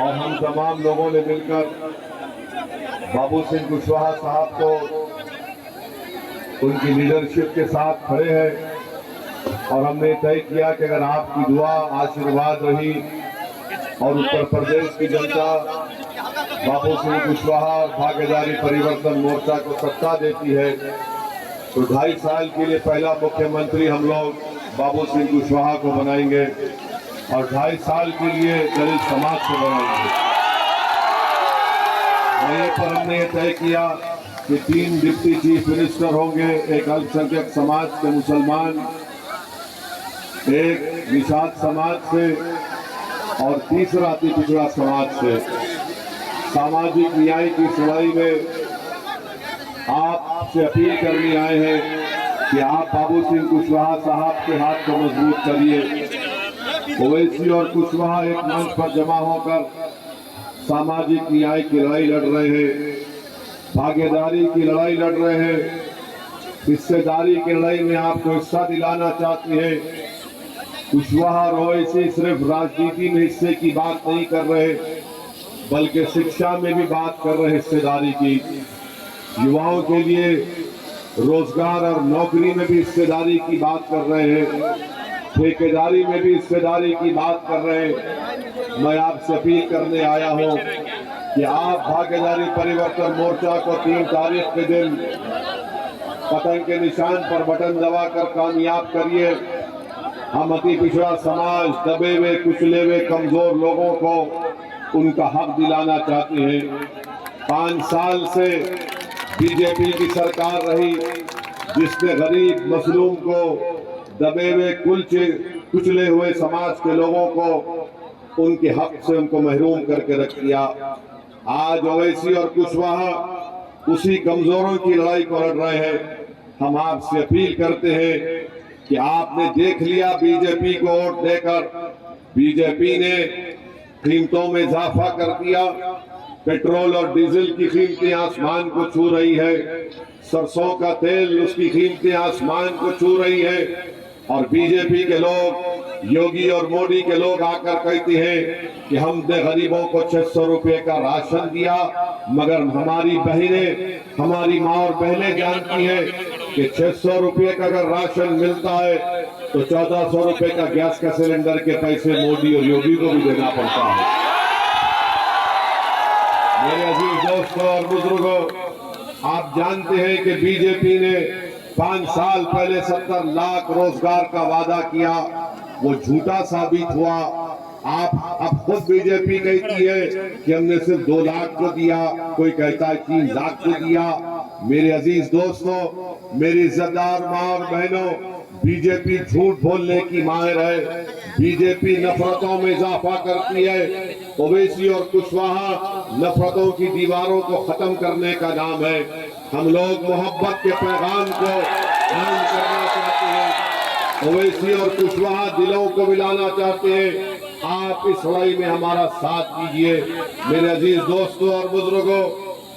और हम तमाम लोगों ने मिलकर बाबू सिंह कुशवाहा साहब को उनकी लीडरशिप के साथ खड़े हैं और हमने तय किया कि अगर आपकी दुआ आशीर्वाद रही और उत्तर प्रदेश की जनता बाबू सिंह कुशवाहा भागीदारी परिवर्तन मोर्चा को सत्ता देती है तो 2.5 साल के लिए पहला मुख्यमंत्री हम लोग बाबू सिंह कुशवाहा को बनाएंगे और 2.5 साल के लिए दलित समाज को बनाएंगे। वहीं पर हमने ये तय किया कि 3 डिप्टी चीफ मिनिस्टर होंगे, एक अल्पसंख्यक समाज के मुसलमान, एक निषाद समाज से और तीसरा अति पिछड़ा समाज से। सामाजिक न्याय की सुनवाई में आपसे अपील करने आए हैं कि आप बाबू सिंह कुशवाहा साहब के हाथ को मजबूत करिए। ओवैसी और कुशवाहा एक मंच पर जमा होकर सामाजिक न्याय की लड़ाई लड़ रहे हैं, भागीदारी की लड़ाई लड़ रहे हैं, हिस्सेदारी की लड़ाई में आपको हिस्सा दिलाना चाहते हैं। कुशवाहा और ओवैसी सिर्फ राजनीति में हिस्से की बात नहीं कर रहे बल्कि शिक्षा में भी बात कर रहे हिस्सेदारी की। युवाओं के लिए रोजगार और नौकरी में भी हिस्सेदारी की बात कर रहे हैं, ठेकेदारी में भी हिस्सेदारी की बात कर रहे हैं। मैं आपसे अपील करने आया हूं कि आप भागीदारी परिवर्तन मोर्चा को 3 तारीख के दिन पतंग के निशान पर बटन दबाकर कामयाब करिए। हम अति पिछड़ा समाज, दबे हुए कुचले हुए कमजोर लोगों को उनका हक दिलाना चाहते हैं। 5 साल से बीजेपी की सरकार रही जिसने गरीब मजलूम को, दबे हुए कुचले हुए समाज के लोगों को उनके हक से उनको महरूम करके रख दिया। आज ओवैसी और कुशवाहा उसी कमजोरों की लड़ाई को लड़ रहे हैं। हम आपसे अपील करते हैं कि आपने देख लिया बीजेपी को वोट देकर, बीजेपी ने कीमतों में इजाफा कर दिया। पेट्रोल और डीजल की कीमतें आसमान को छू रही है, सरसों का तेल उसकी कीमतें आसमान को छू रही है और बीजेपी के लोग, योगी और मोदी के लोग आकर कहते हैं कि हमने गरीबों को 600 रुपए का राशन दिया, मगर हमारी बहनें, हमारी माँ और बहनें जानती हैं कि 600 रुपए का अगर राशन मिलता है तो 1400 रुपए का गैस का सिलेंडर के पैसे मोदी और योगी को भी देना पड़ता है। मेरे अजीज दोस्तों और बुजुर्गों, आप जानते हैं कि बीजेपी ने 5 साल पहले 70 लाख रोजगार का वादा किया, वो झूठा साबित हुआ। आप अब खुद बीजेपी कहती है कि हमने सिर्फ 2 लाख को दिया, कोई कहता है 3 लाख को दिया। मेरे अजीज दोस्तों, मेरी इज्जतदार माँ और बहनों, बीजेपी झूठ बोलने की माहिर है, बीजेपी नफरतों में इजाफा करती है। ओवैसी और कुशवाहा नफरतों की दीवारों को खत्म करने का नाम है। हम लोग मोहब्बत के पैगाम को कायम करना चाहते हैं। ओवैसी और कुशवाहा दिलों को मिलाना चाहते हैं। आप इस लड़ाई में हमारा साथ दीजिए। मेरे अजीज दोस्तों और बुजुर्गों,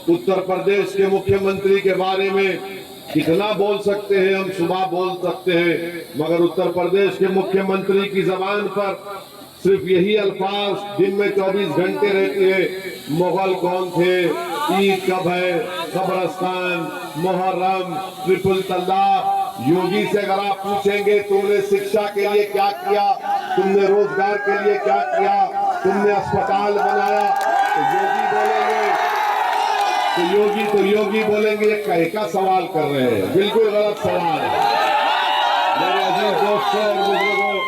उत्तर प्रदेश के मुख्यमंत्री के बारे में कितना बोल सकते हैं हम, सुबह बोल सकते हैं, मगर उत्तर प्रदेश के मुख्यमंत्री की जबान पर सिर्फ यही अल्फाज दिन में 24 घंटे रहते हैं। मुगल कौन थे, ईद कब है, कब्रस्तान, मुहर्रम, ट्रिपल तलाक। योगी से अगर आप पूछेंगे तुमने शिक्षा के लिए क्या किया, तुमने रोजगार के लिए क्या किया, तुमने अस्पताल बनाया, तो योगी बोलेंगे ये कहे का सवाल कर रहे हैं, बिल्कुल गलत सवाल है। मेरे अजीज दोस्तों और बुजुर्गों,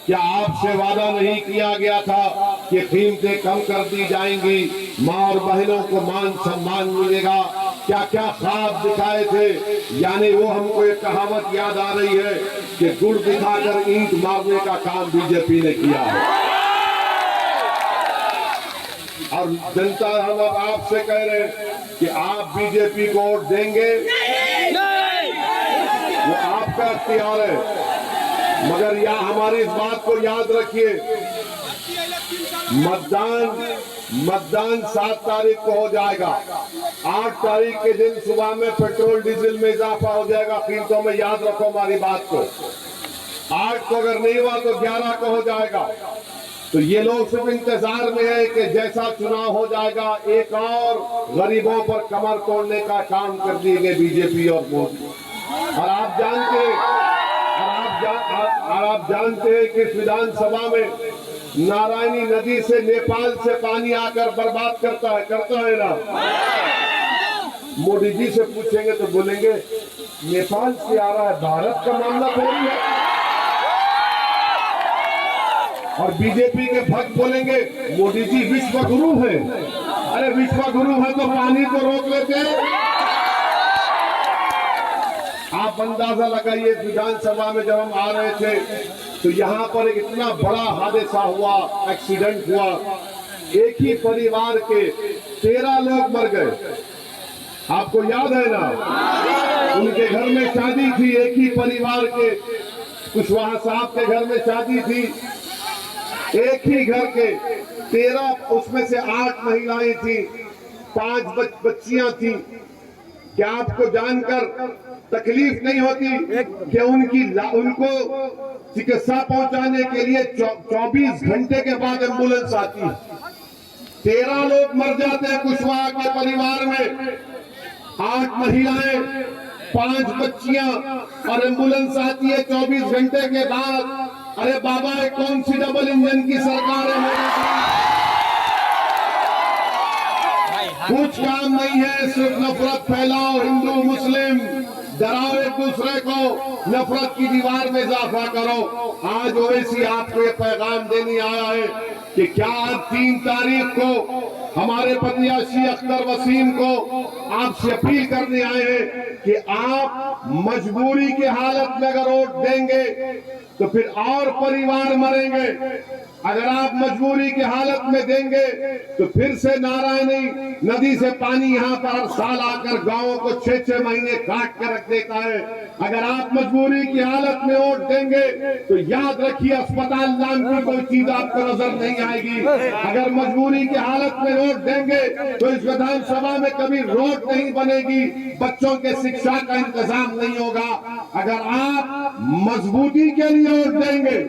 क्या आपसे वादा नहीं किया गया था कि कीमतें कम कर दी जाएंगी, माँ और बहनों को मान सम्मान मिलेगा? क्या क्या ख्वाब दिखाए थे? यानी वो हमको एक कहावत याद आ रही है कि गुड़ दिखाकर ईंट मारने का काम बीजेपी ने किया है। और जनता, हम अब आपसे कह रहे हैं कि आप बीजेपी को वोट देंगे, वो आपका इख्तियार है, मगर यहाँ हमारी इस बात को याद रखिए, मतदान 7 तारीख को हो जाएगा। 8 तारीख के दिन सुबह में पेट्रोल डीजल में इजाफा हो जाएगा कीमतों में। याद रखो हमारी बात को। 8 को अगर नहीं हुआ तो 11 को हो जाएगा। तो ये लोग सिर्फ इंतजार में है कि जैसा चुनाव हो जाएगा एक और गरीबों पर कमर तोड़ने का काम कर देंगे बीजेपी और मोदी। और आप जानते हैं कि इस विधानसभा में नारायणी नदी से नेपाल से पानी आकर बर्बाद करता है ना। मोदी जी से पूछेंगे तो बोलेंगे नेपाल से आ रहा है, भारत का मामला थोड़ी है। और बीजेपी के भक्त बोलेंगे मोदी जी विश्व गुरु है। अरे विश्व गुरु है तो पानी को रोक लेते हैं। आप अंदाजा लगाइए, विधानसभा में जब हम आ रहे थे तो यहाँ पर एक इतना बड़ा हादसा हुआ, एक्सीडेंट हुआ। एक ही परिवार के 13 लोग मर गए। आपको याद है ना? उनके घर में शादी थी, एक ही परिवार के कुशवाहा साहब के घर में शादी थी। एक ही घर के 13, उसमें से 8 महिलाएं थी, 5 बच्चियां थी। क्या आपको जानकर तकलीफ नहीं होती कि उनको चिकित्सा पहुंचाने के लिए 24 घंटे के बाद एम्बुलेंस आती है? 13 लोग मर जाते हैं कुशवाहा के परिवार में, 8 महिलाएं, 5 बच्चियां, और एम्बुलेंस आती है 24 घंटे के बाद। अरे बाबा, कौन सी डबल इंजन की सरकार है? कुछ काम नहीं है, सिर्फ नफरत फैलाओ, हिंदू मुस्लिम डराओ, एक दूसरे को नफरत की दीवार में इजाफा करो। आज ओवैसी आपको ये पैगाम देने आया है कि क्या आज 3 तारीख को हमारे प्रत्याशी अख्तर वसीम को आपसे अपील करने आए हैं कि आप मजबूरी की हालत में अगर वोट देंगे तो फिर और परिवार मरेंगे। अगर आप मजबूरी की हालत में देंगे तो फिर से नारायणी नदी से पानी यहाँ पर हर साल आकर गांवों को 6-6 महीने काट कर रख देता है। अगर आप मजबूरी की हालत में वोट देंगे तो याद रखिए, अस्पताल नाम की कोई चीज आपको नजर नहीं आएगी। अगर मजबूरी की हालत में वोट देंगे तो इस विधानसभा में कभी रोड नहीं बनेगी, बच्चों के शिक्षा का इंतजाम नहीं होगा। अगर आप मजबूती के लिए वोट देंगे,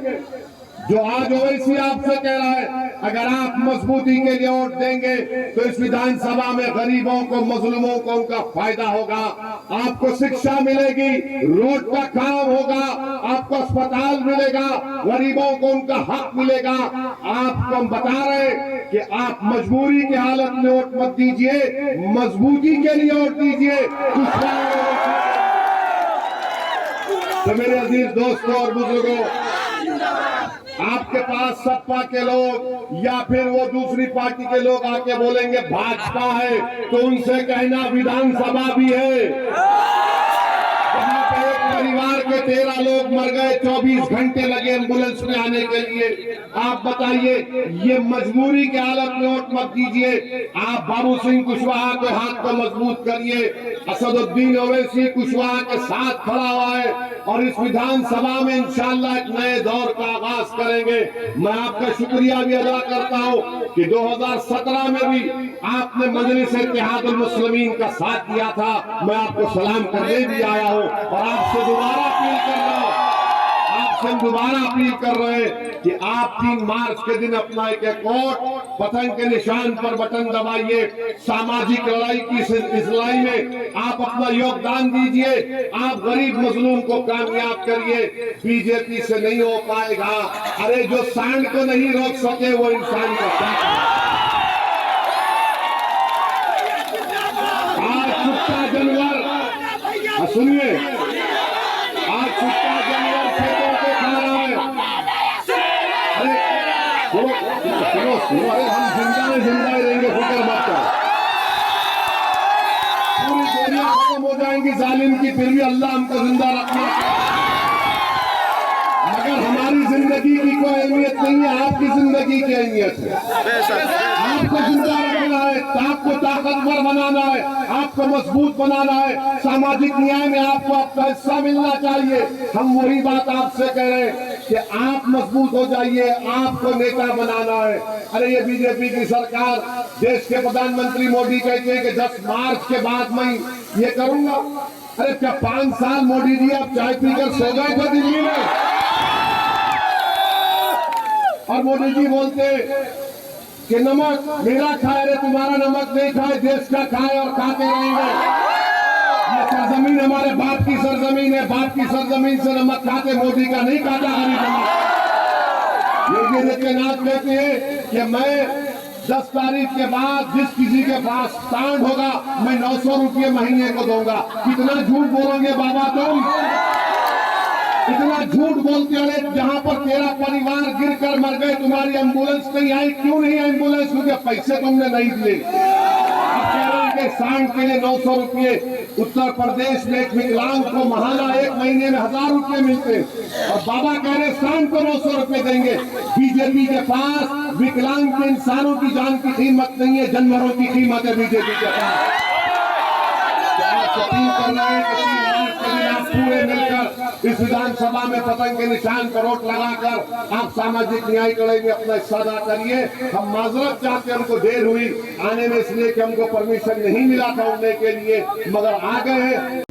जो आज ओवैसी आपसे कह रहा है, अगर आप मजबूती के लिए वोट देंगे तो इस विधानसभा में गरीबों को, मजलूमों को उनका फायदा होगा। आपको शिक्षा मिलेगी, रोड का काम होगा, आपको अस्पताल मिलेगा, गरीबों को उनका हक मिलेगा। आपको हम बता रहे कि आप मजबूरी की हालत में वोट मत दीजिए, मजबूती के लिए वोट दीजिए। तो मेरे अजीज दोस्तों और बुजुर्गों, आपके पास सपा के लोग या फिर वो दूसरी पार्टी के लोग आके बोलेंगे भाजपा है, तो उनसे कहना विधानसभा भी है। वहां पे एक परिवार के 13 लोग मर गए, 24 घंटे लगे एम्बुलेंस में आने के लिए। आप बताइए, ये मजबूरी की हालत में वोट मत दीजिए। आप बाबू सिंह कुशवाहा के हाथ को मजबूत करिए। असदुद्दीन ओवैसी कुशवाहा के साथ खड़ा हुआ है और इस विधानसभा में इंशाअल्लाह एक नए दौर का आगाज करेंगे। मैं आपका शुक्रिया भी अदा करता हूं कि 2017 में भी आपने मजलिस इत्तेहादुल मुस्लिमीन का साथ दिया था। मैं आपको सलाम करने भी आया हूं और आपसे दोबारा अपील कर रहा हूं, कर रहे हैं कि आप 3 मार्च के दिन अपना एक वोट पतंग के निशान पर बटन दबाइए। सामाजिक लड़ाई की इस लड़ाई में आप अपना योगदान दीजिए। आप गरीब मजलूम को कामयाब करिए। बीजेपी से नहीं हो पाएगा। अरे जो सांड को नहीं रोक सके वो इंसान को क्या करे? आज कुत्ता जानवर, सुनिए, आज कुत्ता जानवर खेतों को खा रहा है। सुनो, अरे हम जिंदा ही रहेंगे, फिक्र मत करो। पूरी दुनिया खत्म हो जाएंगी जालिम की, फिर भी अल्लाह हमको जिंदा रखना। मगर हमारी जिंदगी की कोई अहमियत नहीं है, आपकी जिंदगी की अहमियत है। आपको जिंदा रखना है, आपको ताकतवर बनाना है, आपको मजबूत बनाना है। सामाजिक न्याय में आपको आपका हिस्सा मिलना चाहिए। हम वही बात आपसे कह रहे हैं कि आप मजबूत हो जाइए, आपको नेता बनाना है। अरे ये बीजेपी की सरकार, देश के प्रधानमंत्री मोदी कहते हैं कि 10 मार्च के बाद मैं ये करूंगा। अरे क्या 5 साल मोदी जी आप चाय पीकर सो गए थे दिल्ली में? और मोदी जी बोलते कि नमक मेरा खाए रे तुम्हारा नमक नहीं खाए, देश का खाए और खाते रहेंगे। ये सरजमीन हमारे बाप की सरजमीन है, बाप की सरजमीन से नमक खाते, मोदी का नहीं खाता हरी जमीन। योगी आदित्यनाथ कहते हैं कि मैं 10 तारीख के बाद जिस किसी के पास स्टैंड होगा मैं 900 रुपये महीने को दूंगा। कितना झूठ बोलोगे बाबा तुम, इतना झूठ बोलते हो। जहां पर तेरा परिवार गिरकर मर गए, तुम्हारी एम्बुलेंस नहीं आई, क्यों नहीं आई एम्बुलेंस? क्योंकि पैसे तुमने नहीं दिए। सांड के लिए 900 रुपये। उत्तर प्रदेश में एक विकलांग को महाना 1 महीने में 1000 रुपये मिलते और बाबा कह रहे सांड को 900 रुपये देंगे। बीजेपी के पास विकलांग के इंसानों की जान की कीमत नहीं है, जानवरों की कीमत है बीजेपी के पास। अपील करना है कि आप पूरे मिलकर इस विधानसभा में पतंग के निशान पर वोट लगाकर आप सामाजिक न्याय लड़ाई में अपना हिस्सा अदा करिए। हम माजरत चाहते हैं, हमको देर हुई आने में इसलिए कि हमको परमिशन नहीं मिला था उड़ने के लिए, मगर आ गए हैं।